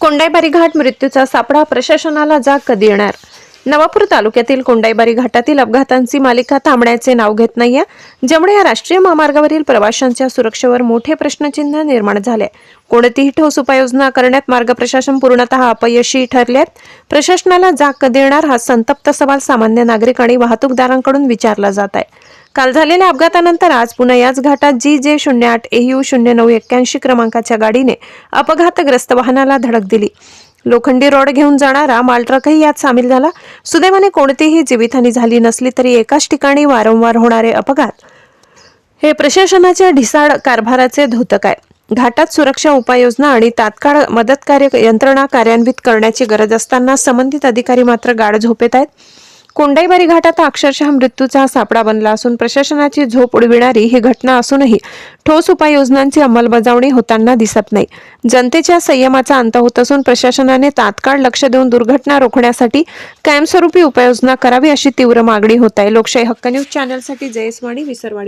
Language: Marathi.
कोंडाईबारी घाट मृत्यूचा सापळा, प्रशासनाला जाग कधी येणार? नवापूर तालुक्यातील कोंडाईबारी घाटातील अपघातांची मालिका थांबण्याचे नाव घेत नाहीये, ज्यामुळे या राष्ट्रीय महामार्गावरील प्रवाशांच्या सुरक्षेवर मोठे प्रश्नचिन्ह निर्माण झाले. कोणतीही ठोस उपाययोजना करण्यात मार्ग प्रशासन पूर्णतः अपयशी ठरले. प्रशासनाला जाग कधी येणार हा संतप्त सवाल सामान्य नागरिक आणि वाहतूकदारांकडून विचारला जात आहे. काल झालेल्या अपघातानंतर आज पुन्हा याच घाटात GJ08 AU 0981 क्रमांकाच्या गाडीने अपघातग्रस्त वाहनाला धडक दिली. लोखंडी रॉड घेऊन जाणारा माल ट्रकही यात सामील झाला. सुदैवाने कोणतीही जीवितहानी झाली नसली तरी एकाच ठिकाणी वारंवार होणारे अपघात हे प्रशासनाच्या ढिसाळ कारभाराचे द्योतक आहे. घाटात सुरक्षा उपाययोजना आणि तात्काळ मदतकार्य यंत्रणा कार्यान्वित करण्याची गरज असताना संबंधित अधिकारी मात्र गाढ झोपेत आहेत. कोंडाईबारी घाट आता अक्षरशः मृत्यूचा सापळा बनला असून प्रशासनाची झोप उडविणारी ही घटना असूनही ठोस उपाययोजनांची अंमलबजावणी होताना दिसत नाही. जनतेच्या संयमाचा अंत होत असून प्रशासनाने तात्काळ लक्ष देऊन दुर्घटना रोखण्यासाठी कायमस्वरूपी उपाययोजना करावी अशी तीव्र मागणी होत आहे. लोकशाही हक्क न्यूज चॅनलसाठी जयस्वाणी, विसरवाडी.